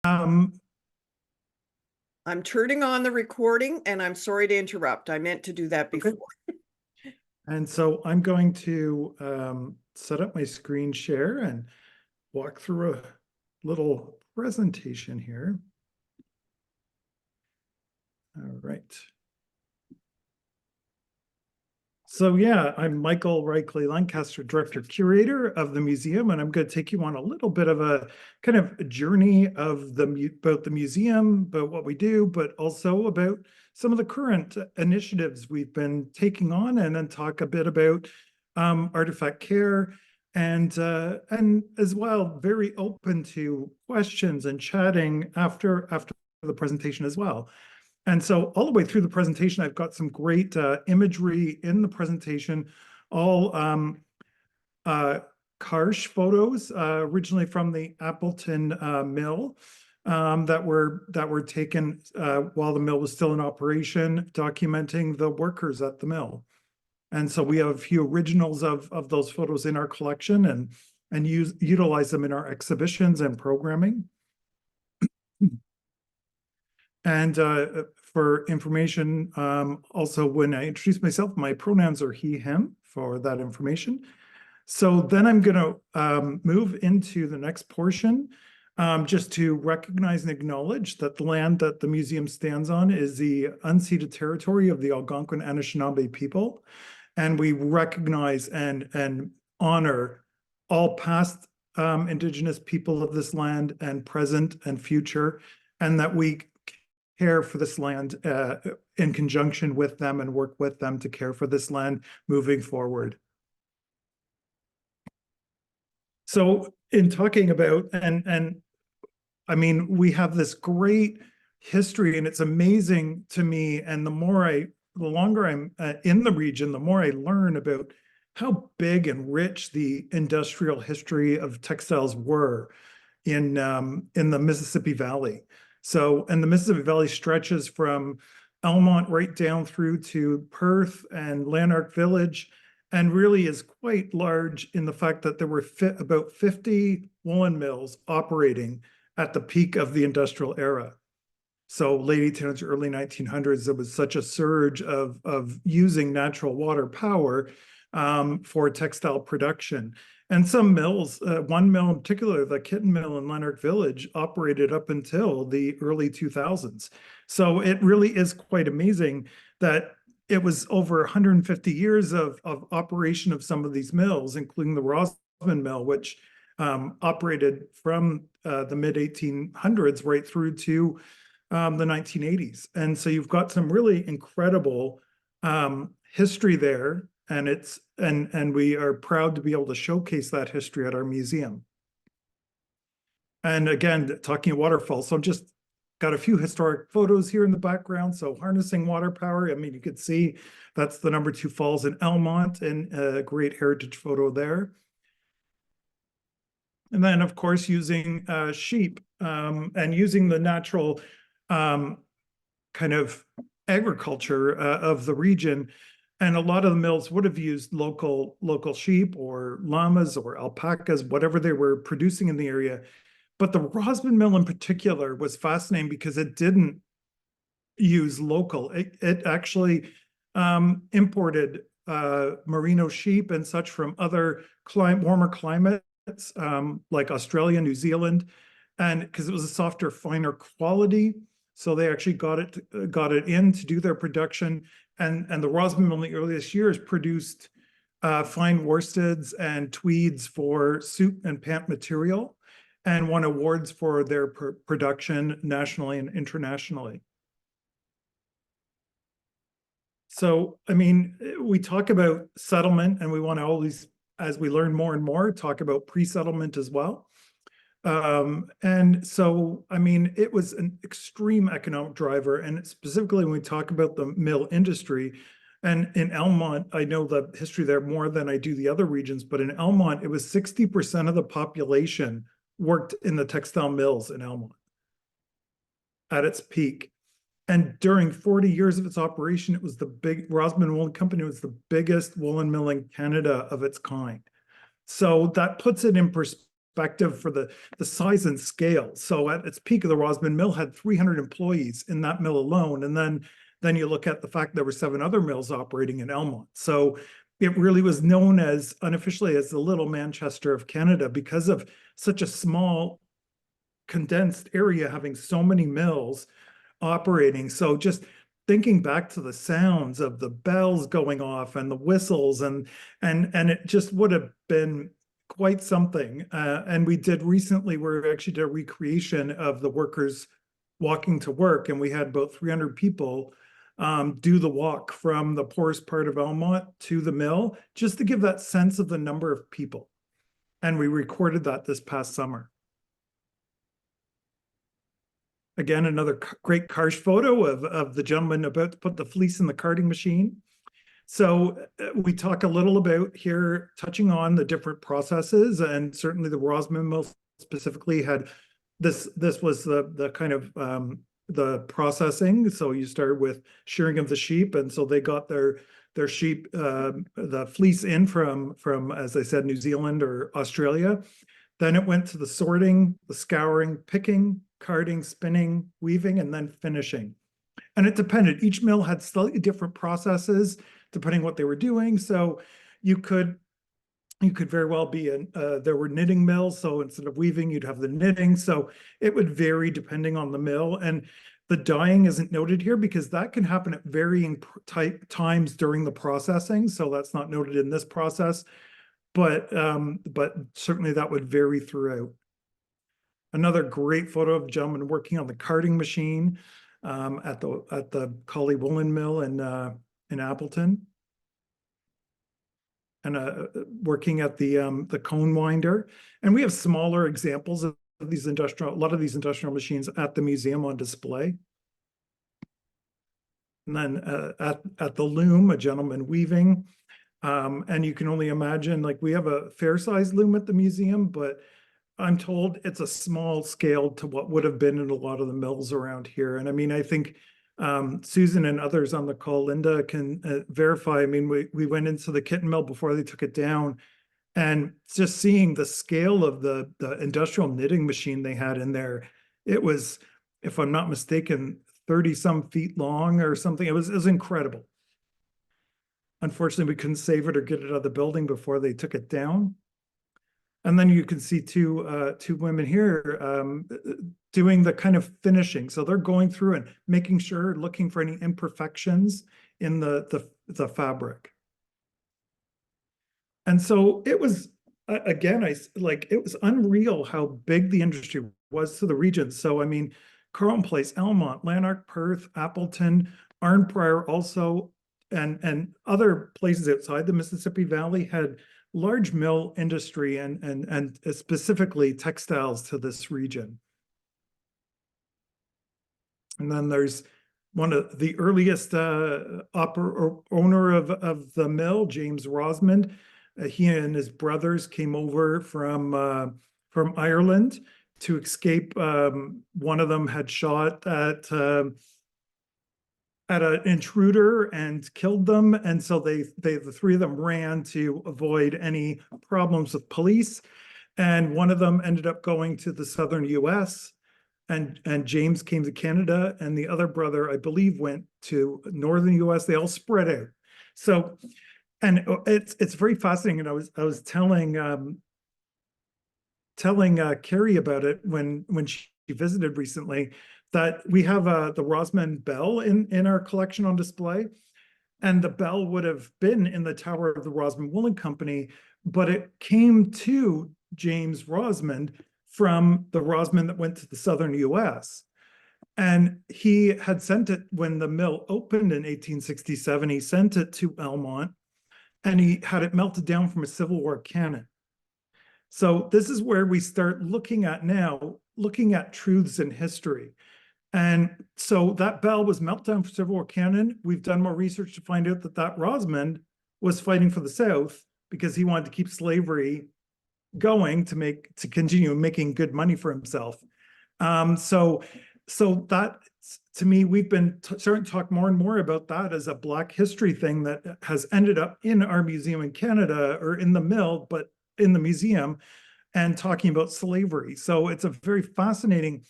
Um, I'm turning on the recording and I'm sorry to interrupt. I meant to do that okay. before. And so I'm going to set up my screen share and walk through a little presentation here. All right. So yeah, I'm Michael Reichley Lancaster, Director Curator of the museum, and I'm going to take you on a little bit of a kind of a journey of about the museum, about what we do, but also about some of the current initiatives we've been taking on, and then talk a bit about artifact care, and as well, very open to questions and chatting after the presentation as well. And so all the way through the presentation, I've got some great imagery in the presentation, all Karsh photos, originally from the Appleton mill, that were taken while the mill was still in operation, documenting the workers at the mill. And so we have a few originals of those photos in our collection and utilize them in our exhibitions and programming. And for information, also when I introduce myself, my pronouns are he, him for that information. So then I'm going to move into the next portion, just to recognize and acknowledge that the land that the museum stands on is the unceded territory of the Algonquin Anishinaabe people. And we recognize and honor all past Indigenous people of this land and present and future, and that we care for this land in conjunction with them and work with them to care for this land moving forward. So in talking about, and I mean, we have this great history and it's amazing to me. And the longer I'm in the region, the more I learn about how big and rich the industrial history of textiles were in the Mississippi Valley. So, and the Mississippi Valley stretches from Elmont right down through to Perth and Lanark Village, and really is quite large in the fact that there were about 50 woolen mills operating at the peak of the industrial era. So late 1800s, early 1900s, there was such a surge of using natural water power for textile production. And some mills, one mill in particular, the Kitten Mill in Lanark Village, operated up until the early 2000s. So it really is quite amazing that it was over 150 years of operation of some of these mills, including the Rosman Mill, which operated from the mid 1800s right through to the 1980s. And so you've got some really incredible history there, and we are proud to be able to showcase that history at our museum. And again, talking waterfalls, so I'm just got a few historic photos here in the background. So harnessing water power, I mean, you could see that's the #2 falls in Elmont, and a great heritage photo there. And then, of course, using sheep and using the natural kind of agriculture of the region. And a lot of the mills would have used local sheep or llamas or alpacas, whatever they were producing in the area. But the Rosman Mill in particular was fascinating because it didn't use local. It actually imported merino sheep and such from other warmer climates, like Australia, New Zealand, and because it was a softer, finer quality. So they actually got it in to do their production. And the Rosman Mill in the earliest years produced fine worsteds and tweeds for suit and pant material, and won awards for their production nationally and internationally. So, I mean, we talk about settlement, and we want to always, as we learn more and more, talk about pre-settlement as well. And so, I mean, it was an extreme economic driver, and specifically when we talk about the mill industry, and in Elmont, I know the history there more than I do the other regions, but in Elmont, it was 60% of the population worked in the textile mills in Elmont at its peak. And during 40 years of its operation, it was Rosman Woolen Company was the biggest woolen mill in Canada of its kind. So that puts it in perspective perspective for the size and scale. So at its peak, the Rosman Mill had 300 employees in that mill alone. And then you look at the fact there were 7 other mills operating in Elmont. So it really was known as unofficially as the Little Manchester of Canada because of such a small condensed area having so many mills operating. So just thinking back to the sounds of the bells going off and the whistles and it just would have been quite something. And we did recently, we actually did a recreation of the workers walking to work, and we had about 300 people do the walk from the poorest part of Elmont to the mill, just to give that sense of the number of people. And we recorded that this past summer. Again, another great Karsh photo of the gentleman about to put the fleece in the carding machine. So we talk a little about here, touching on the different processes, and certainly the Rosman Mill specifically had this was the kind of the processing. So you start with shearing of the sheep, and so they got their sheep, the fleece in from, as I said, New Zealand or Australia. Then it went to the sorting, the scouring, picking, carding, spinning, weaving, and then finishing. And it depended. Each mill had slightly different processes depending what they were doing. So you could very well be there were knitting mills. So instead of weaving, you'd have the knitting. So it would vary depending on the mill. And the dyeing isn't noted here because that can happen at varying times during the processing. So that's not noted in this process, but certainly that would vary throughout. Another great photo of a gentleman working on the carding machine at the Collie Woolen Mill in Appleton, and working at the cone winder. And we have smaller examples of these a lot of these industrial machines at the museum on display. And then at the loom, a gentleman weaving. And you can only imagine, like, we have a fair-sized loom at the museum, but I'm told it's a small scale to what would have been in a lot of the mills around here. And I mean, I think Susan and others on the call, Linda, can verify. I mean, we went into the kitten mill before they took it down, and just seeing the scale of the industrial knitting machine they had in there, it was, if I'm not mistaken, 30-some feet long or something. It was incredible. Unfortunately, we couldn't save it or get it out of the building before they took it down. And then you can see two women here doing the kind of finishing. So they're going through and making sure, looking for any imperfections in the fabric. And so it was, again, it was unreal how big the industry was to the region. So, I mean, Carleton Place, Elmont, Lanark, Perth, Appleton, Arnprior also, and other places outside the Mississippi Valley had large mill industry and specifically textiles to this region. And then there's one of the earliest owner of the mill, James Rosman. He and his brothers came over from Ireland to escape. One of them had shot at an intruder and killed them. And so the 3 of them ran to avoid any problems with police. And one of them ended up going to the southern US, and James came to Canada, and the other brother, I believe, went to northern US. They all spread out. So, and it's very fascinating. And I was telling Carrie about it when she visited recently, that we have the Rosman bell in our collection on display. And the bell would have been in the tower of the Rosman Woolen Company, but it came to James Rosman from the Rosman that went to the southern US. And he had sent it when the mill opened in 1867, he sent it to Elmont, and he had it melted down from a Civil War cannon. So this is where we start looking at truths in history. And so that bell was melted down for Civil War cannon. We've done more research to find out that Rosman was fighting for the South because he wanted to keep slavery going to continue making good money for himself. So that, to me, we've been starting to talk more and more about that as a Black history thing that has ended up in our museum in Canada, or in the mill, but in the museum. and talking about slavery. So it's a very fascinating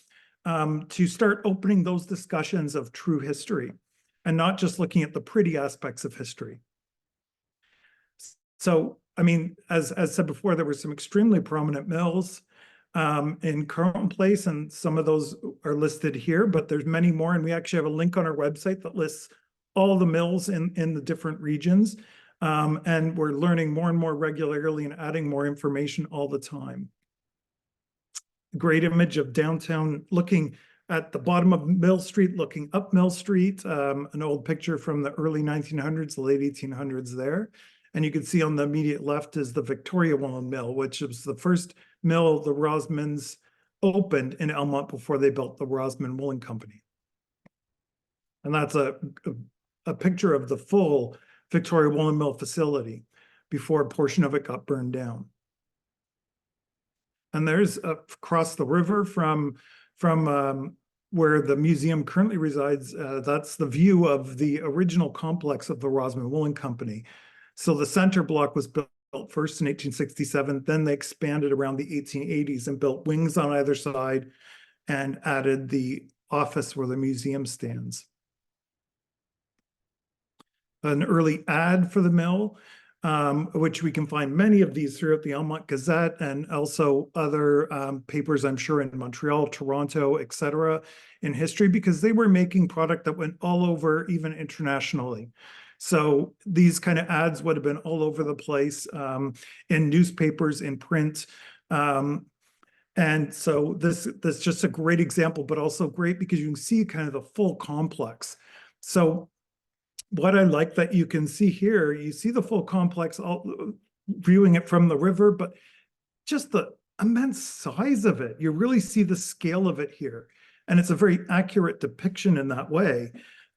to start opening those discussions of true history and not just looking at the pretty aspects of history. So, I mean, as said before, there were some extremely prominent mills in Carleton Place, and some of those are listed here, but there's many more. And we actually have a link on our website that lists all the mills in the different regions. And we're learning more and more regularly and adding more information all the time. Great image of downtown looking at the bottom of Mill Street, looking up Mill Street, an old picture from the early 1900s, the late 1800s there. And you can see on the immediate left is the Victoria Woolen Mill, which was the first mill the Rosmans opened in Elmont before they built the Rosman Woolen Company. And that's a picture of the full Victoria Woolen Mill facility before a portion of it got burned down. And there's across the river from where the museum currently resides, that's the view of the original complex of the Rosman Woolen Company. So the center block was built first in 1867, then they expanded around the 1880s and built wings on either side and added the office where the museum stands. An early ad for the mill, which we can find many of these throughout the Elmont Gazette and also other papers, I'm sure, in Montreal, Toronto, etc., in history, because they were making product that went all over, even internationally. So these kind of ads would have been all over the place in newspapers, in print. And so this is just a great example, but also great because you can see kind of the full complex. So what I like that you can see here, you see the full complex, all viewing it from the river, but just the immense size of it. You really see the scale of it here. And it's a very accurate depiction in that way.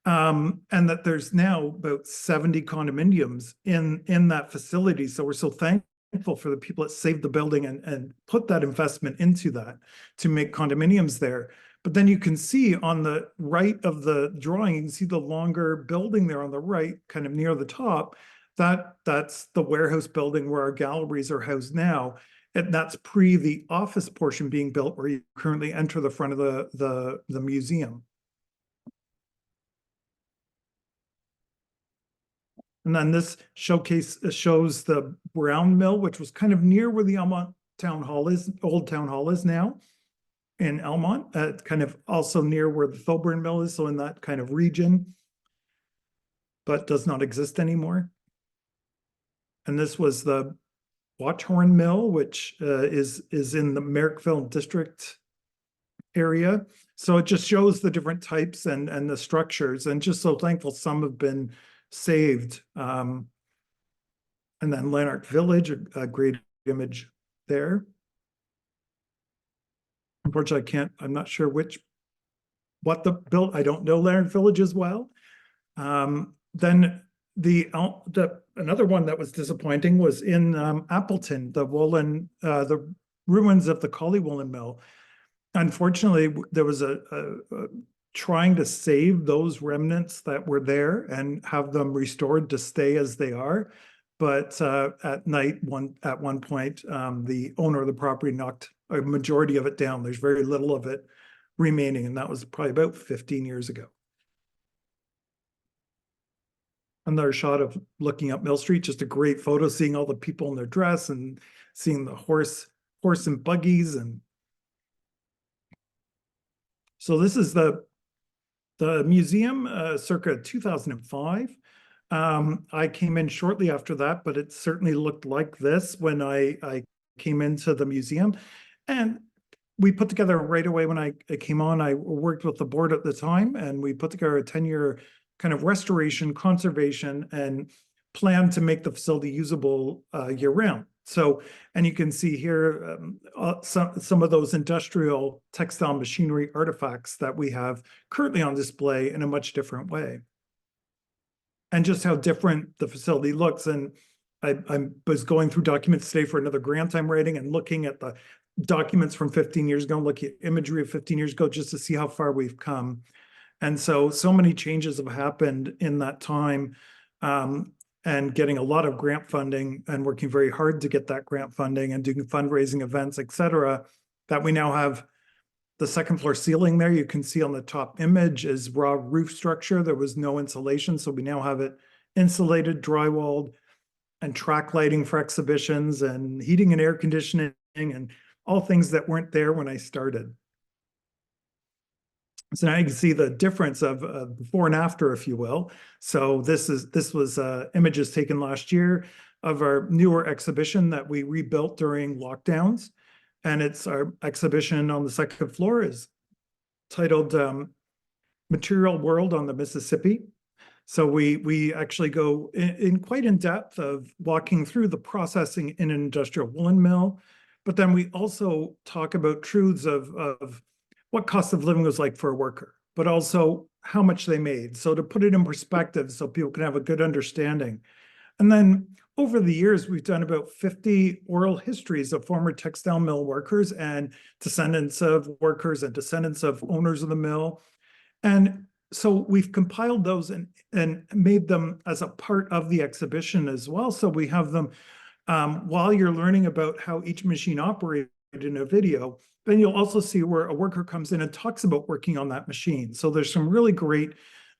And that there's now about 70 condominiums in that facility. So we're so thankful for the people that saved the building and put that investment into that to make condominiums there. But then you can see on the right of the drawing, you can see the longer building there on the right, kind of near the top. That's the warehouse building where our galleries are housed now. And that's pre the office portion being built where you currently enter the front of the museum. And then this showcase shows the Brown Mill, which was kind of near where the Elmont Town Hall is, old Town Hall is now in Elmont, kind of also near where the Thoburn Mill is, so in that kind of region, but does not exist anymore. And this was the Watchhorn Mill, which is in the Merrickville District area. So it just shows the different types and the structures, and just so thankful some have been saved. And then Lanark Village, a great image there. Unfortunately, I'm not sure what the built, I don't know Lanark Village as well. Then another one that was disappointing was in Appleton, the ruins of the Collie Woolen Mill. Unfortunately, there was a trying to save those remnants that were there and have them restored to stay as they are. But at night, at one point, the owner of the property knocked a majority of it down. There's very little of it remaining, and that was probably about 15 years ago. Another shot of looking up Mill Street, just a great photo, seeing all the people in their dress and seeing the horse and buggies. And so this is the museum circa 2005. I came in shortly after that, but it certainly looked like this when I came into the museum. And we put together right away when I came on, I worked with the board at the time, and we put together a 10-year kind of restoration, conservation, and plan to make the facility usable year-round. So, and you can see here some of those industrial textile machinery artifacts that we have currently on display in a much different way. And just how different the facility looks. And I was going through documents today for another grant I'm writing and looking at the documents from 15 years ago, looking at imagery of 15 years ago, just to see how far we've come. And so many changes have happened in that time. and getting a lot of grant funding and working very hard to get that grant funding and doing fundraising events, et cetera, that we now have the second floor ceiling there. You can see on the top image is raw roof structure. There was no insulation, so we now have it insulated, drywalled, and track lighting for exhibitions and heating and air conditioning and all things that weren't there when I started. So now you can see the difference of before and after, if you will. So this was images taken last year of our newer exhibition that we rebuilt during lockdowns. And it's our exhibition on the second floor is titled Material World on the Mississippi. So we actually go in quite in depth of walking through the processing in an industrial woolen mill, but then we also talk about truths of what cost of living was like for a worker, but also how much they made. So to put it in perspective so people can have a good understanding. And then over the years, we've done about 50 oral histories of former textile mill workers and descendants of workers and descendants of owners of the mill. And so we've compiled those and made them as a part of the exhibition as well. So we have them while you're learning about how each machine operated in a video, then you'll also see where a worker comes in and talks about working on that machine. So there's some really great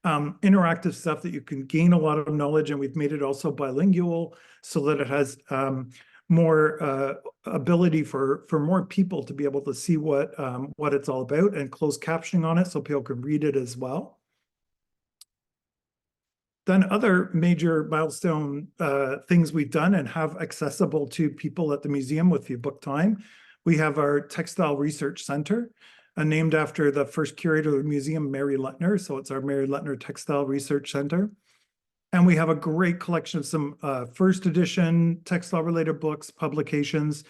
interactive stuff that you can gain a lot of knowledge, and we've made it also bilingual so that it has more ability for more people to be able to see what it's all about, and closed captioning on it so people can read it as well. Then other major milestone things we've done and have accessible to people at the museum if you book time. We have our Textile Research Center, named after the first curator of the museum, Mary Lettner. So it's our Mary Lettner Textile Research Center. And we have a great collection of some first edition textile related books, publications,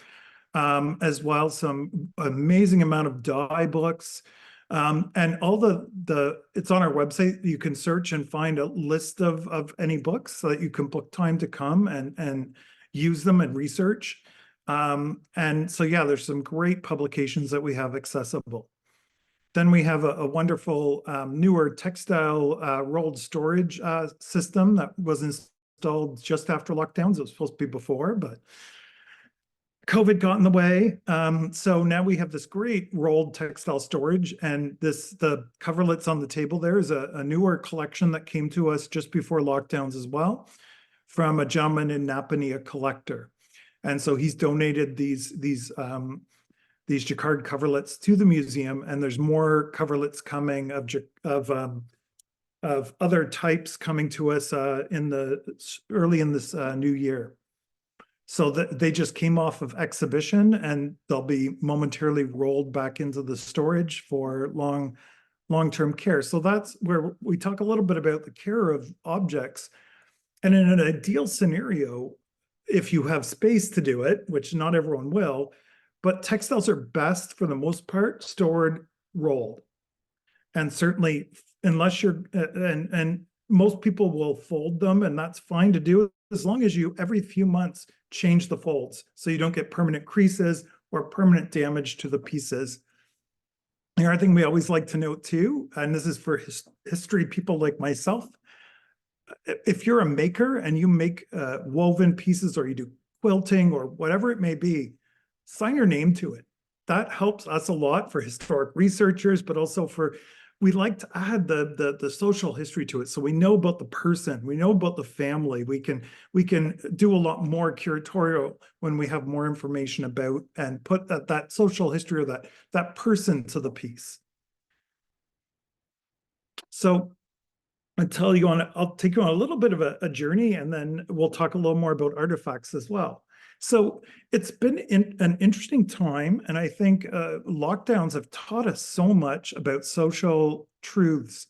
as well, some amazing amount of dye books. And all it's on our website. You can search and find a list of any books so that you can book time to come and use them and research. And so, yeah, there's some great publications that we have accessible. Then we have a wonderful newer textile rolled storage system that was installed just after lockdowns. It was supposed to be before, but COVID got in the way. So now we have this great rolled textile storage, and the coverlets on the table there is a newer collection that came to us just before lockdowns as well, from a gentleman in Napanee, a collector. And so he's donated these jacquard coverlets to the museum, and there's more coverlets coming of other types coming to us early in this new year. So they just came off of exhibition, and they'll be momentarily rolled back into the storage for long-term care. So that's where we talk a little bit about the care of objects. And in an ideal scenario, if you have space to do it, which not everyone will, but textiles are best for the most part stored rolled. And certainly unless and most people will fold them, and that's fine to do as long as you every few months change the folds so you don't get permanent creases or permanent damage to the pieces. The other thing we always like to note too, and this is for history people like myself, if you're a maker and you make woven pieces, or you do quilting or whatever it may be, sign your name to it. That helps us a lot for historic researchers, but also we like to add the social history to it. So we know about the person, we know about the family. We can do a lot more curatorial when we have more information about and put that social history or that person to the piece. So I'll take you on a little bit of a journey, and then we'll talk a little more about artifacts as well. So it's been an interesting time, and I think lockdowns have taught us so much about social truths.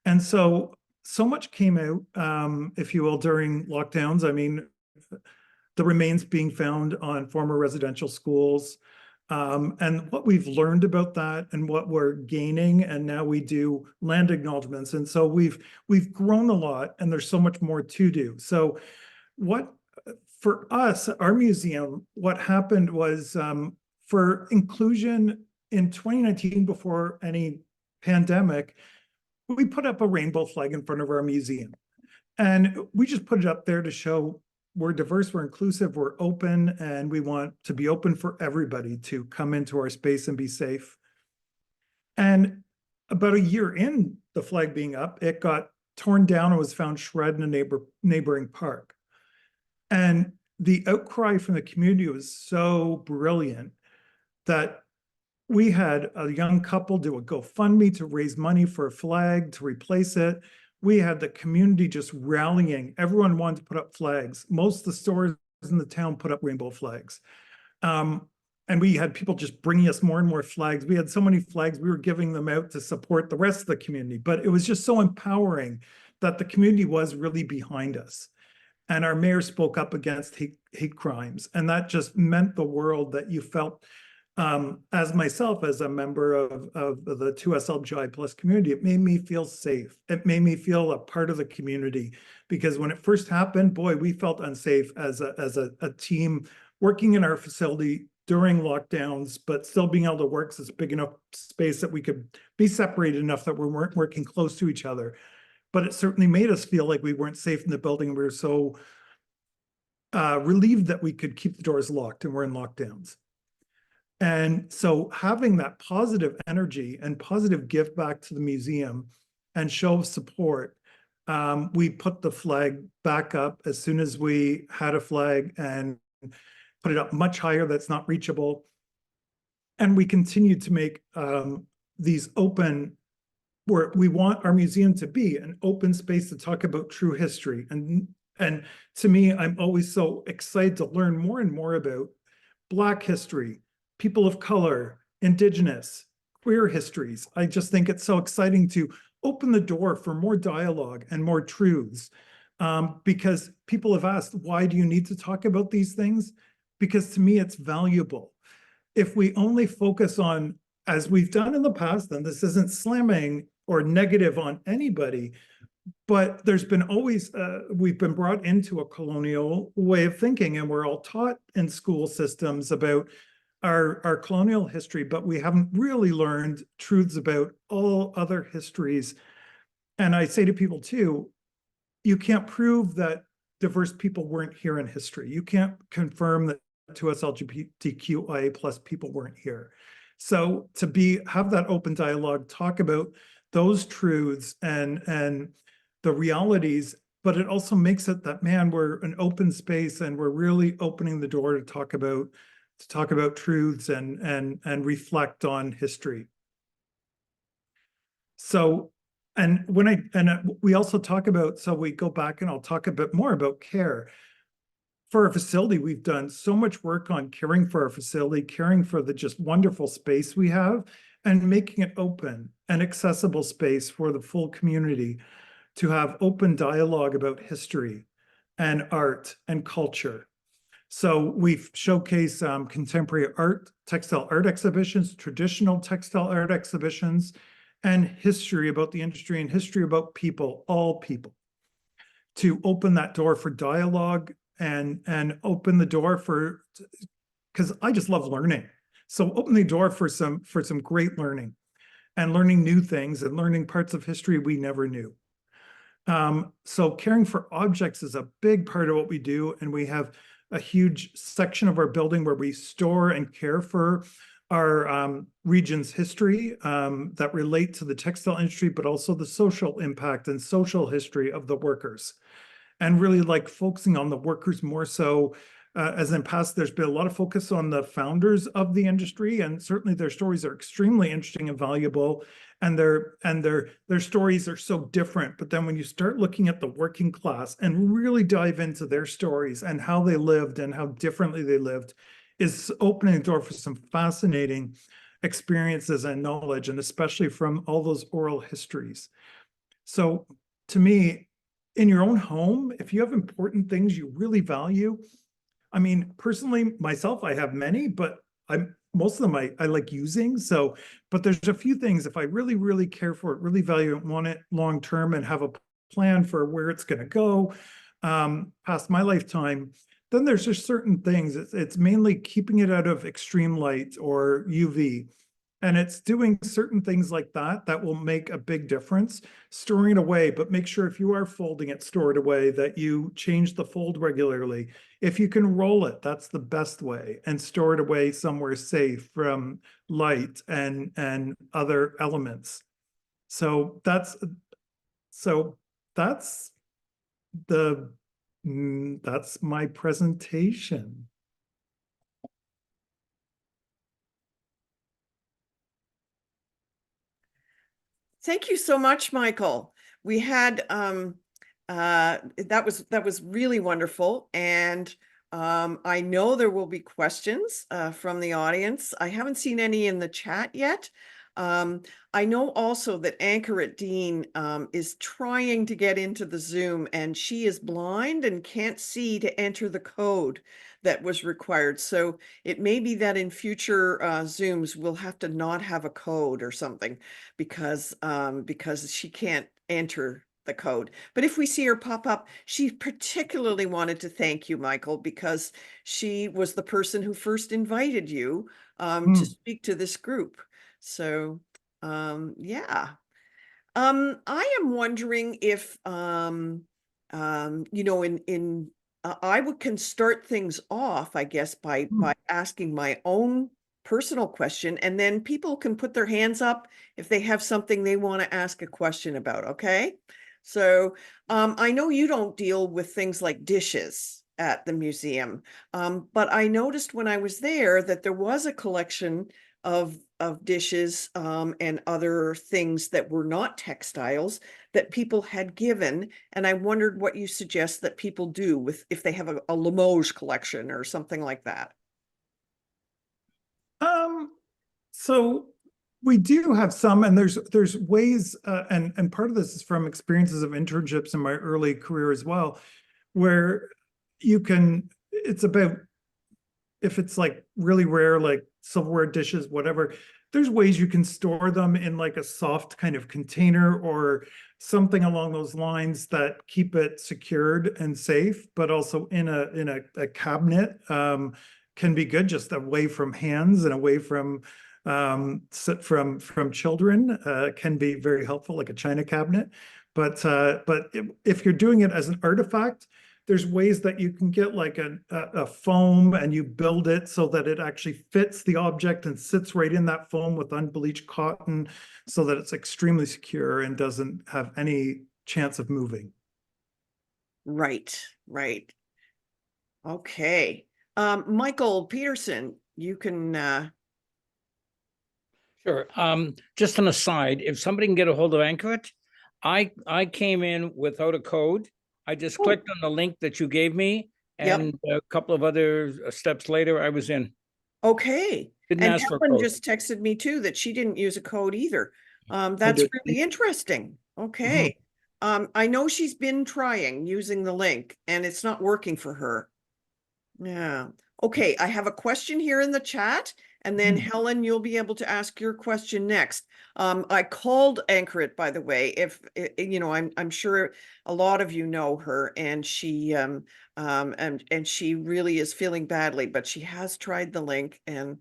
And so much came out, if you will, during lockdowns. I mean, the remains being found on former residential schools, and what we've learned about that and what we're gaining. And now we do land acknowledgements. And so we've grown a lot, and there's so much more to do. So for us, our museum, what happened was for inclusion in 2019, before any pandemic, we put up a rainbow flag in front of our museum. And we just put it up there to show we're diverse, we're inclusive, we're open, and we want to be open for everybody to come into our space and be safe. And about a year in the flag being up, it got torn down and was found shredded in a neighboring park. And the outcry from the community was so brilliant that we had a young couple do a GoFundMe to raise money for a flag to replace it. We had the community just rallying. Everyone wanted to put up flags. Most of the stores in the town put up rainbow flags. And we had people just bringing us more and more flags. We had so many flags, we were giving them out to support the rest of the community. But it was just so empowering that the community was really behind us. And our mayor spoke up against hate crimes. And that just meant the world that you felt, as myself, as a member of the 2SLGI plus community, it made me feel safe. It made me feel a part of the community, because when it first happened, boy, we felt unsafe as a team working in our facility during lockdowns, but still being able to work this big enough space that we could be separated enough that we weren't working close to each other. But it certainly made us feel like we weren't safe in the building. We were so relieved that we could keep the doors locked and we're in lockdowns. And so having that positive energy and positive give back to the museum and show of support, we put the flag back up as soon as we had a flag and put it up much higher that's not reachable. And we continue to make these open, where we want our museum to be an open space to talk about true history. And to me, I'm always so excited to learn more and more about Black history, people of color, Indigenous, queer histories. I just think it's so exciting to open the door for more dialogue and more truths, because people have asked, why do you need to talk about these things? Because to me, it's valuable. If we only focus on, as we've done in the past, then this isn't slamming or negative on anybody, but there's been always, we've been brought into a colonial way of thinking, and we're all taught in school systems about our colonial history, but we haven't really learned truths about all other histories. And I say to people too, you can't prove that diverse people weren't here in history. You can't confirm that 2SLGBTQIA plus people weren't here. So to have that open dialogue, talk about those truths and the realities, but it also makes it that, man, we're an open space and we're really opening the door to talk about truths and reflect on history. So, and we also talk about, so we go back and I'll talk a bit more about care. For our facility, we've done so much work on caring for our facility, caring for the just wonderful space we have, and making it open and accessible space for the full community to have open dialogue about history and art and culture. So we've showcased contemporary art, textile art exhibitions, traditional textile art exhibitions, and history about the industry and history about people, all people, to open that door for dialogue and open the door for, because I just love learning. So open the door for some great learning and learning new things and learning parts of history we never knew. So caring for objects is a big part of what we do. And we have a huge section of our building where we store and care for our region's history that relate to the textile industry, but also the social impact and social history of the workers. And really like focusing on the workers more so, as in past, there's been a lot of focus on the founders of the industry, and certainly their stories are extremely interesting and valuable, and their stories are so different. But then when you start looking at the working class and really dive into their stories and how they lived and how differently they lived, is opening the door for some fascinating experiences and knowledge, and especially from all those oral histories. So to me, in your own home, if you have important things you really value, I mean, personally, myself, I have many, but most of them I like using. So, but there's a few things, if I really, really care for it, really value it, want it long-term and have a plan for where it's going to go past my lifetime, then there's just certain things. It's mainly keeping it out of extreme light or UV. And it's doing certain things like that that will make a big difference. Storing it away, but make sure if you are folding it, store it away, that you change the fold regularly. If you can roll it, that's the best way, and store it away somewhere safe from light and other elements. So that's that's that's my presentation. Thank you so much, Michael. We had that was really wonderful, and I know there will be questions from the audience. I haven't seen any in the chat yet. I know also that Anchoret Dean is trying to get into the Zoom, and she is blind and can't see to enter the code that was required. So it may be that in future Zooms we'll have to not have a code or something because she can't enter the code. But if we see her pop up, she particularly wanted to thank you, Michael, because she was the person who first invited you to speak to this group. So yeah. I am wondering if you know, I can start things off, I guess, by asking my own personal question, and then people can put their hands up if they have something they want to ask a question about. Okay. So I know you don't deal with things like dishes at the museum, but I noticed when I was there that there was a collection of dishes and other things that were not textiles that people had given, and I wondered what you suggest that people do with if they have a Limoges collection or something like that. So we do have some, and there's ways, and part of this is from experiences of internships in my early career as well, where you can, it's about, if it's like really rare, like silverware dishes, whatever, there's ways you can store them in like a soft kind of container or something along those lines that keep it secured and safe, but also in a cabinet can be good, just away from hands and away from children, can be very helpful, like a china cabinet. But if you're doing it as an artifact, there's ways that you can get like a foam, and you build it so that it actually fits the object and sits right in that foam with unbleached cotton, so that it's extremely secure and doesn't have any chance of moving. Right, right. Okay. Michael Peterson, you can Sure. Just an aside, if somebody can get a hold of Anchoret, I came in without a code. I just clicked on the link that you gave me, and a couple of other steps later, I was in. Okay. Didn't And ask for a Helen code. just texted me too that she didn't use a code either. That's really interesting. Okay. I know she's been trying using the link and it's not working for her. Yeah. Okay, I have a question here in the chat, and then Helen, you'll be able to ask your question next. I called Anchoret, by the way. If you know, I'm sure a lot of you know her, and she and she really is feeling badly, but she has tried the link, and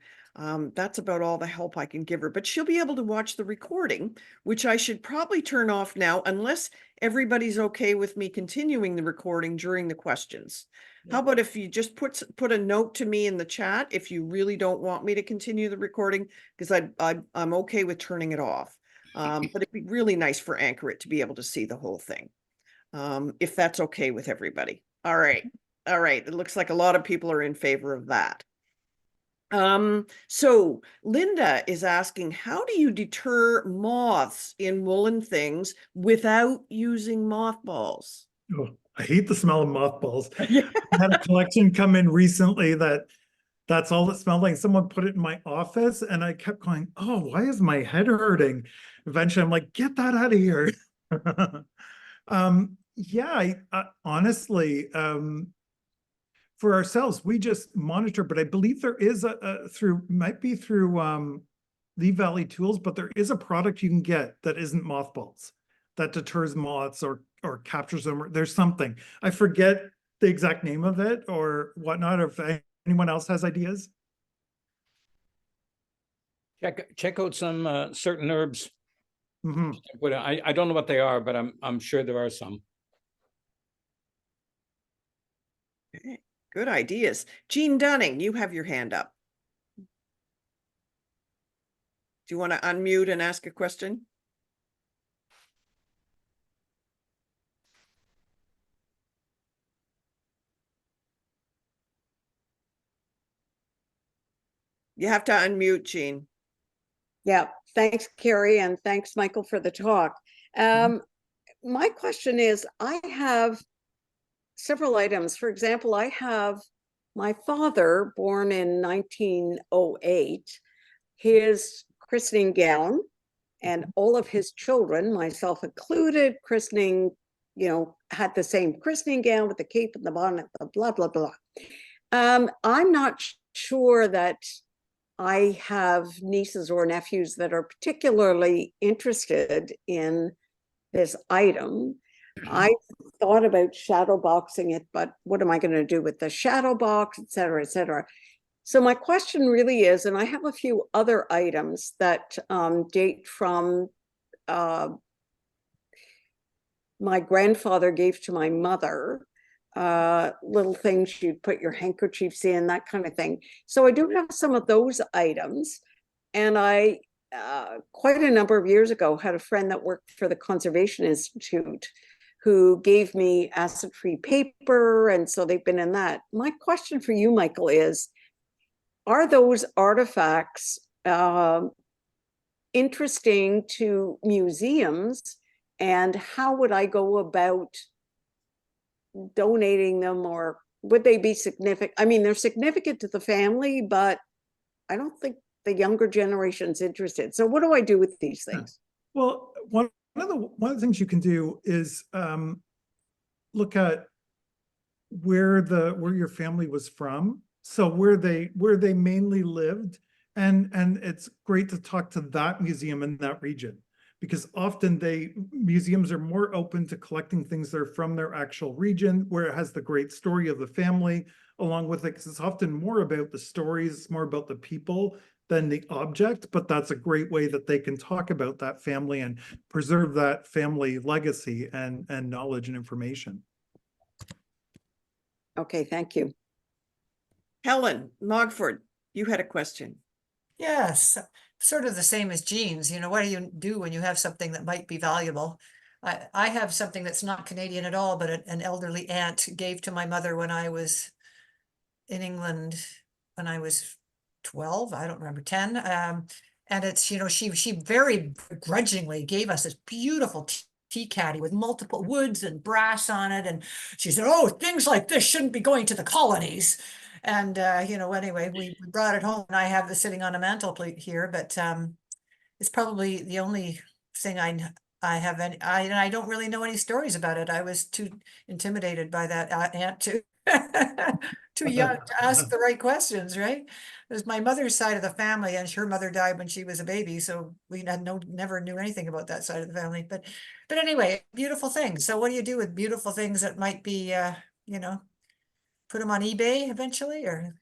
that's about all the help I can give her. But she'll be able to watch the recording, which I should probably turn off now, unless everybody's okay with me continuing the recording during the questions. How about if you just put a note to me in the chat if you really don't want me to continue the recording, because I'm okay with turning it off. But it'd be really nice for Anchoret to be able to see the whole thing, if that's okay with everybody. All right. All right. It looks like a lot of people are in favor of that. So Linda is asking, how do you deter moths in woolen things without using mothballs? Oh, I hate the smell of mothballs. I had a collection come in recently that's all it smelled like. Someone put it in my office, and I kept going, oh, why is my head hurting? Eventually I'm like, get that out of here. Yeah, honestly, for ourselves, we just monitor, but I believe there is might be through Lee Valley Tools, but there is a product you can get that isn't mothballs, that deters moths or captures them. There's something. I forget the exact name of it or whatnot, if anyone else has ideas. Check out some certain herbs. Mhm. But I don't know what they are, but I'm sure there are some. Okay, good ideas. Jean Dunning, you have your hand up. Do you want to unmute and ask a question? You have to unmute, Jean. Yeah, thanks, Carrie, and thanks, Michael, for the talk. My question is, I have several items. For example, I have my father, born in 1908, his christening gown, and all of his children, myself included, christening, had the same christening gown with the cape and the bonnet, blah, blah, blah. I'm not sure that I have nieces or nephews that are particularly interested in this item. I thought about shadow boxing it, but what am I going to do with the shadow box, et cetera, et cetera. So my question really is, and I have a few other items that date from my grandfather gave to my mother, little things you'd put your handkerchiefs in, that kind of thing. So I do have some of those items. And I, quite a number of years ago, had a friend that worked for the Conservation Institute who gave me acid-free paper. And so they've been in that. My question for you, Michael, is, are those artifacts interesting to museums? And how would I go about donating them, or would they be significant? I mean, they're significant to the family, but I don't think the younger generation's interested. So what do I do with these things? Well, one of the things you can do is look at where your family was from. So where they mainly lived, and it's great to talk to that museum in that region, because often museums are more open to collecting things that are from their actual region, where it has the great story of the family along with it, because it's often more about the stories, it's more about the people than the object. But that's a great way that they can talk about that family and preserve that family legacy and knowledge and information. Okay, thank you. Helen Mogford, you had a question. Yes, sort of the same as Jean's. What do you do when you have something that might be valuable? I have something that's not Canadian at all, but an elderly aunt gave to my mother when I was in England, when I was 12, I don't remember, 10. And it's, she very begrudgingly gave us this beautiful tea caddy with multiple woods and brass on it. And she said, oh, things like this shouldn't be going to the colonies. And, anyway, we brought it home, and I have this sitting on a mantelpiece here, but it's probably the only thing I have any, and I don't really know any stories about it. I was too intimidated by that aunt to too young to ask the right questions, right? It was my mother's side of the family, and her mother died when she was a baby, so we never knew anything about that side of the family. But anyway, beautiful things. So what do you do with beautiful things that might be, put them on eBay eventually, or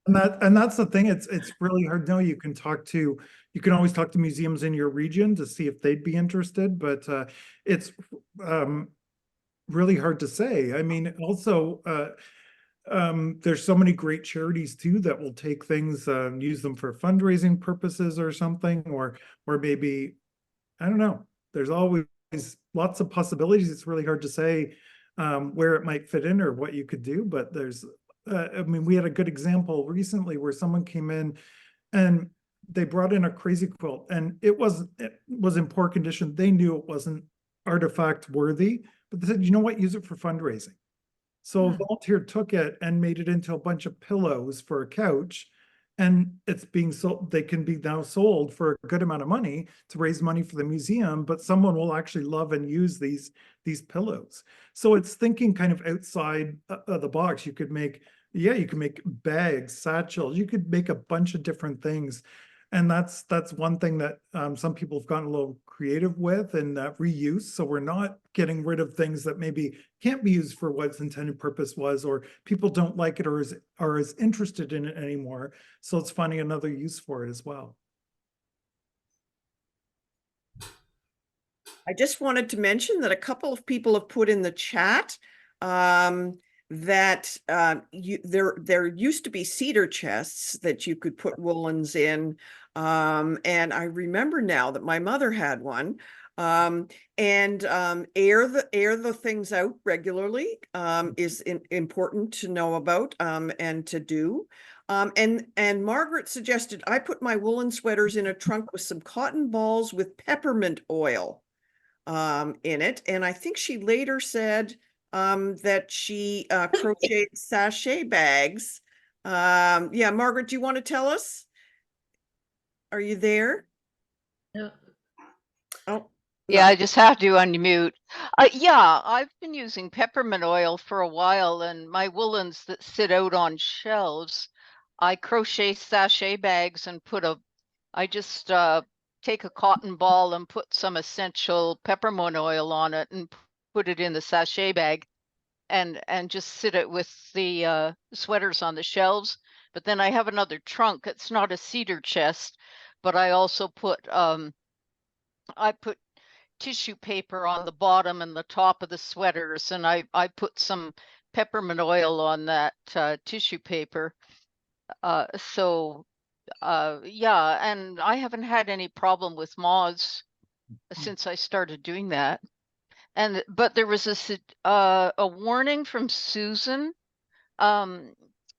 And that's the thing. It's really hard to know. You can always talk to museums in your region to see if they'd be interested, but it's really hard to say. I mean, also there's so many great charities too that will take things, use them for fundraising purposes or something, or maybe, I don't know. There's always lots of possibilities. It's really hard to say where it might fit in or what you could do, but there's I mean, we had a good example recently where someone came in and they brought in a crazy quilt, and it was in poor condition. They knew it wasn't artifact worthy, but they said, you know what, use it for fundraising. So a volunteer took it and made it into a bunch of pillows for a couch, and it's being sold. They can be now sold for a good amount of money to raise money for the museum, but someone will actually love and use these pillows. So it's thinking kind of outside the box. You could make bags, satchels, you could make a bunch of different things. And that's one thing that some people have gotten a little creative with, and that reuse. So we're not getting rid of things that maybe can't be used for what its intended purpose was, or people don't like it or are as interested in it anymore. So it's finding another use for it as well. I just wanted to mention that a couple of people have put in the chat that there used to be cedar chests that you could put woolens in. And I remember now that my mother had one. Air the things out regularly is important to know about and to do. And Margaret suggested I put my woolen sweaters in a trunk with some cotton balls with peppermint oil in it. And I think she later said that she crocheted sachet bags. Yeah, Margaret, do you want to tell us? Are you there? Yeah. Oh, Yeah, no. I just have to unmute. Yeah, I've been using peppermint oil for a while, and my woolens that sit out on shelves, I crochet sachet bags and I just take a cotton ball and put some essential peppermint oil on it and put it in the sachet bag and just sit it with the sweaters on the shelves. But then I have another trunk. It's not a cedar chest, but I also put I put tissue paper on the bottom and the top of the sweaters, and I put some peppermint oil on that tissue paper. Yeah, and I haven't had any problem with moths since I started doing that. But there was a warning from Susan.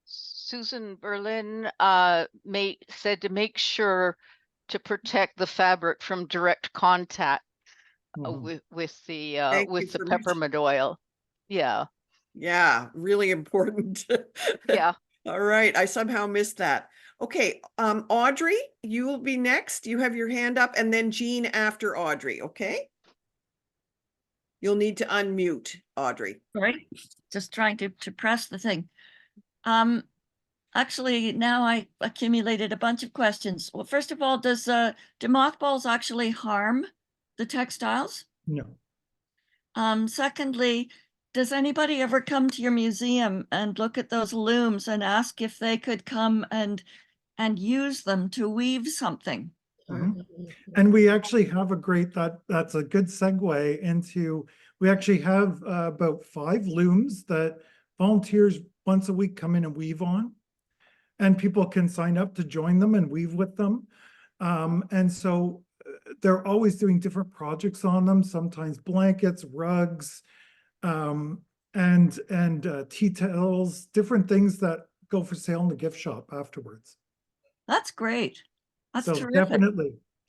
Susan Berlin said to make sure to protect the fabric from direct contact Mhm. with the Thank you for mentioning- peppermint oil. Yeah. Yeah, really important. Yeah. All right, I somehow missed that. Okay, Audrey, you will be next. You have your hand up, and then Jean after Audrey, okay? You'll need to unmute, Audrey. Right, just trying to press the thing. Actually, now I accumulated a bunch of questions. Well, first of all, do mothballs actually harm the textiles? No. Secondly, does anybody ever come to your museum and look at those looms and ask if they could come and use them to weave something? Mhm. And we actually have that's a good segue into, we actually have about 5 looms that volunteers once a week come in and weave on. And people can sign up to join them and weave with them. And so they're always doing different projects on them, sometimes blankets, rugs, and tea towels, different things that go for sale in the gift shop afterwards. That's great. That's So terrific.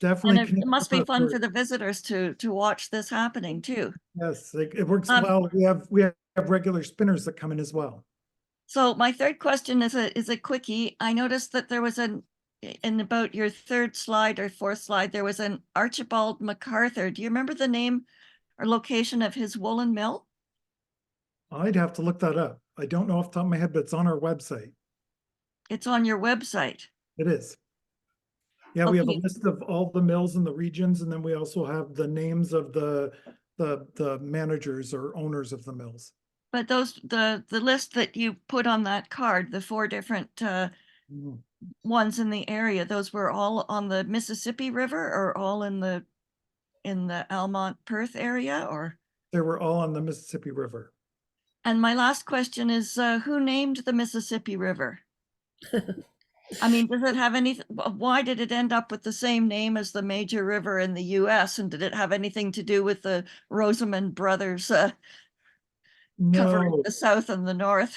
definitely And connect it must be with fun our- for the visitors to watch this happening too. Yes, it works Um, well. We have regular spinners that come in as well. So my third question is a quickie. I noticed that there was in about your third slide or fourth slide, there was an Archibald MacArthur. Do you remember the name or location of his woolen mill? I'd have to look that up. I don't know off the top of my head, but it's on our website. It's on your website. It is. Yeah, we have a Okay. list of all the mills in the regions, and then we also have the names of the managers or owners of the mills. But the list that you put on that card, the 4 different Mhm. ones in the area, those were all on the Mississippi River or all in the Almont Perth area, or? They were all on the Mississippi River. And my last question is, who named the Mississippi River? I mean, does it have why did it end up with the same name as the major river in the US? And did it have anything to do with the Rosamond brothers covering No, the South and the North?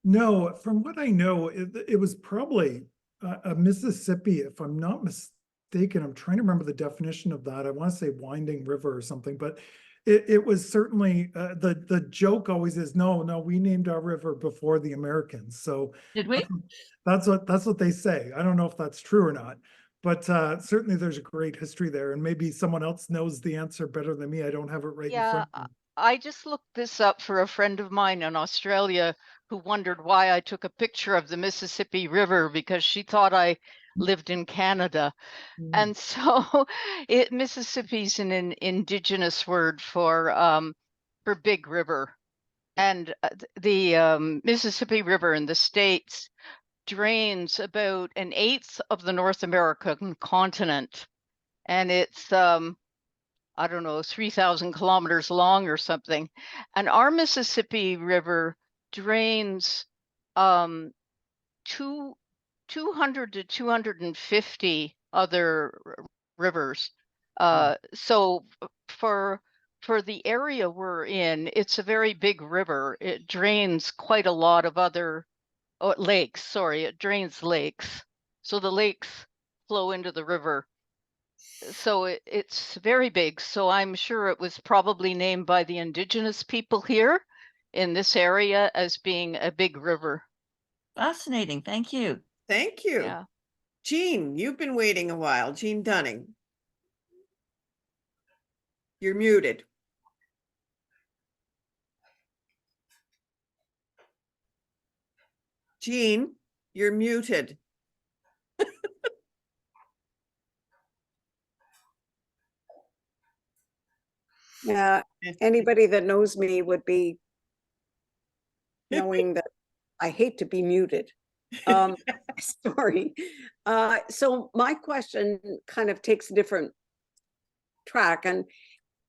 no, from what I know, it was probably a Mississippi, if I'm not mistaken. I'm trying to remember the definition of that. I want to say winding river or something, but it was certainly the joke always is, no, we named our river before the Americans. So Did we? that's what they say. I don't know if that's true or not, but certainly there's a great history there, and maybe someone else knows the answer better than me. I don't have it right in Yeah, front of me. I just looked this up for a friend of mine in Australia who wondered why I took a picture of the Mississippi River because she thought I lived in Canada. Mm. And so Mississippi's an indigenous word for big river. And the Mississippi River in the States drains about 1/8 of the North American continent. And it's, I don't know, 3,000 kilometers long or something. And our Mississippi River drains 200 to 250 other rivers. So for the area we're in, it's a very big river. It drains quite a lot of other lakes. Sorry, it drains lakes. So the lakes flow into the river. So it's very big. So I'm sure it was probably named by the indigenous people here in this area as being a big river. Fascinating. Thank you. Thank you. Yeah. Jean, you've been waiting a while. Jean Dunning. You're muted. Jean, you're muted. Yeah, anybody that knows me would be knowing that I hate to be muted. Sorry. So my question kind of takes a different track, and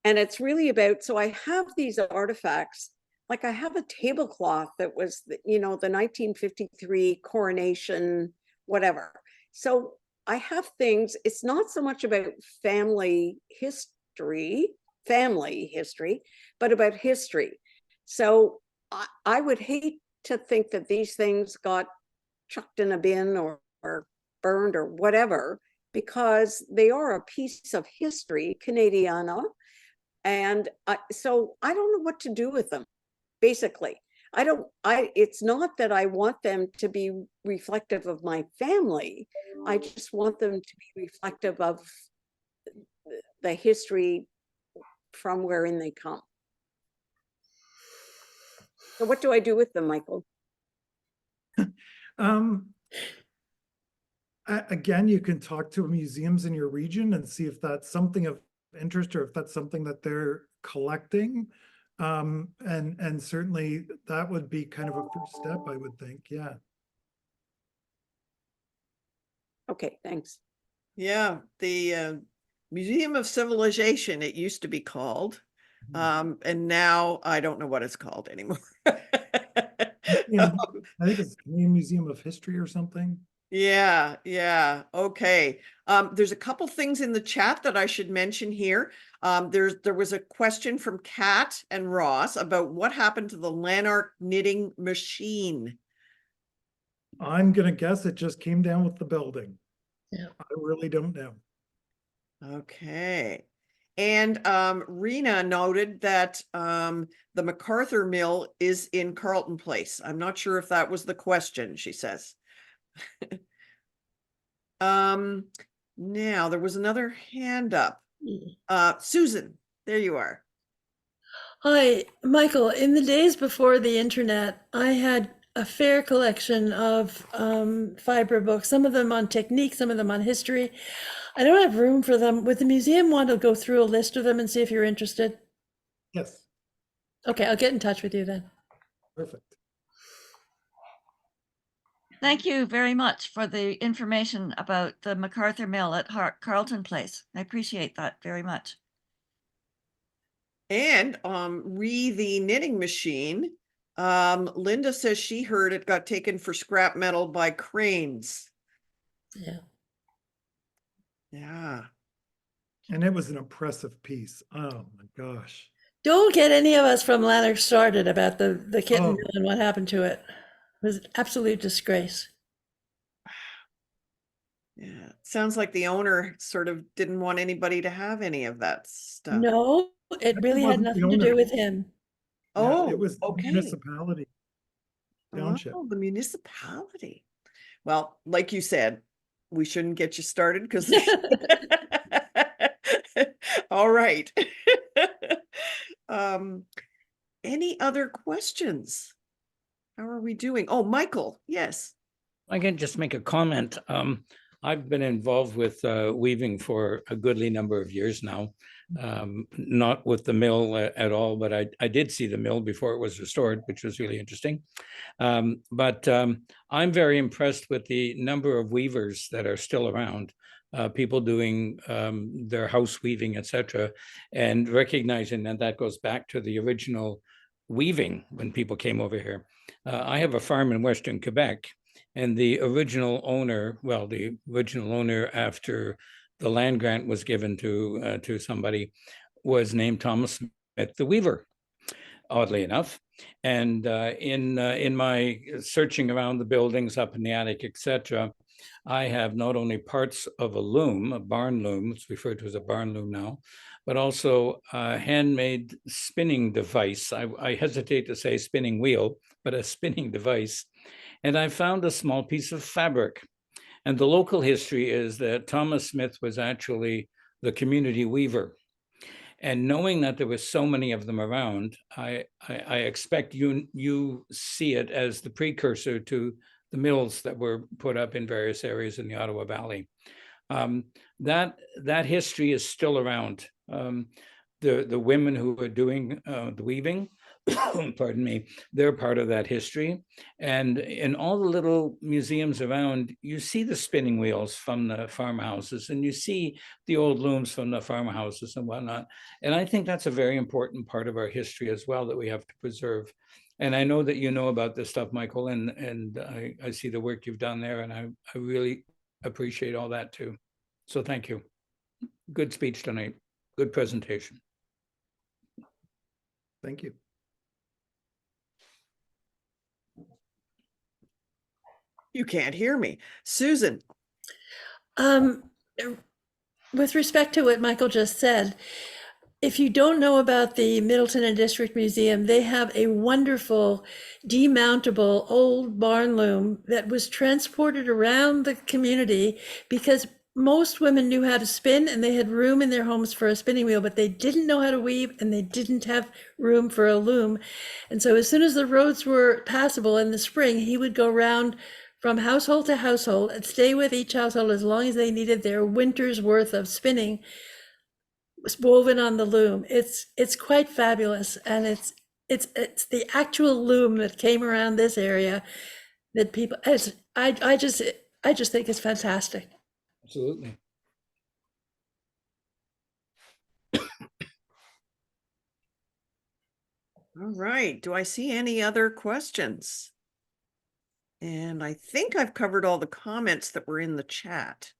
it's really about, so I have these artifacts, like I have a tablecloth that was, the 1953 coronation, whatever. So I have things, it's not so much about family history, but about history. So I would hate to think that these things got chucked in a bin or burned or whatever, because they are a piece of history, Canadiana. And so I don't know what to do with them, basically. It's not that I want them to be reflective of my family. I just want them to be reflective of the history from wherein they come. So what do I do with them, Michael? Again, you can talk to museums in your region and see if that's something of interest or if that's something that they're collecting. And certainly that would be kind of a first step, I would think. Yeah. Okay, thanks. Yeah, the Museum of Civilization, it used to be called. And now I don't know what it's called anymore. Yeah, I think it's Canadian Museum of History or something. Yeah, yeah. Okay. There's a couple things in the chat that I should mention here. There was a question from Kat and Ross about what happened to the Lanark knitting machine. I'm gonna guess it just came down with the building. Yeah. I really don't know. Okay. And Rena noted that the MacArthur Mill is in Carleton Place. I'm not sure if that was the question, she says. Now there was another hand up. Susan, there you are. Hi, Michael. In the days before the internet, I had a fair collection of fiber books, some of them on technique, some of them on history. I don't have room for them. Would the museum want to go through a list of them and see if you're interested? Yes, Okay, I'll get in touch with you then. perfect. Thank you very much for the information about the MacArthur Mill at Carleton Place. I appreciate that very much. And the knitting machine, Linda says she heard it got taken for scrap metal by cranes. Yeah. Yeah. And it was an impressive piece. Oh my gosh. Don't get any of us from Lanark started about the kitten Oh. mill and what happened to it. It was an absolute disgrace. Yeah. Sounds like the owner sort of didn't want anybody to have any of that stuff. No, it really had wasn't the nothing to do owner. with him. Yeah, Oh, it was the okay. municipality. Township. Oh, the municipality. Well, like you said, we shouldn't get you started because all right. Any other questions? How are we doing? Oh, Michael, yes. I can just make a comment. I've been involved with weaving for a goodly number of years now. Not with the mill at all, but I did see the mill before it was restored, which was really interesting. But I'm very impressed with the number of weavers that are still around, people doing their house weaving, etc., and recognizing that that goes back to the original weaving when people came over here. I have a farm in Western Quebec, and the original owner, well, the original owner after the land grant was given to somebody, was named Thomas Smith the Weaver, oddly enough. And in my searching around the buildings up in the attic, etc., I have not only parts of a loom, a barn loom, it's referred to as a barn loom now, but also a handmade spinning device. I hesitate to say spinning wheel, but a spinning device. And I found a small piece of fabric. And the local history is that Thomas Smith was actually the community weaver. And knowing that there were so many of them around, I expect you see it as the precursor to the mills that were put up in various areas in the Ottawa Valley. That history is still around. The women who are doing the weaving, pardon me, they're part of that history. And in all the little museums around, you see the spinning wheels from the farmhouses, and you see the old looms from the farmhouses and whatnot. And I think that's a very important part of our history as well that we have to preserve. And I know that you know about this stuff, Michael, and I see the work you've done there, and I really appreciate all that too. So thank you. Good speech tonight. Good presentation. Thank you. You can't hear me. Susan. With respect to what Michael just said, if you don't know about the Middleton and District Museum, they have a wonderful demountable old barn loom that was transported around the community because most women knew how to spin and they had room in their homes for a spinning wheel, but they didn't know how to weave and they didn't have room for a loom. And so as soon as the roads were passable in the spring, he would go around from household to household and stay with each household as long as they needed their winter's worth of spinning was woven on the loom. It's quite fabulous, and it's the actual loom that came around this area that people. I just think it's fantastic. Absolutely. All right. Do I see any other questions? And I think I've covered all the comments that were in the chat.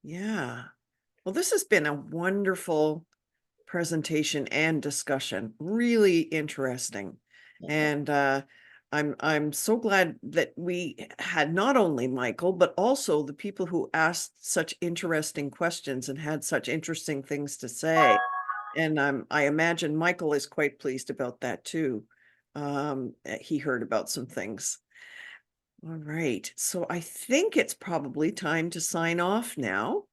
Yeah. Well, this has been a wonderful presentation and discussion. Really interesting. And I'm so glad that we had not only Michael, but also the people who asked such interesting questions and had such interesting things to say. And I imagine Michael is quite pleased about that too. He heard about some things. All right. So I think it's probably time to sign off now.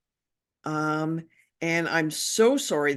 And I'm so sorry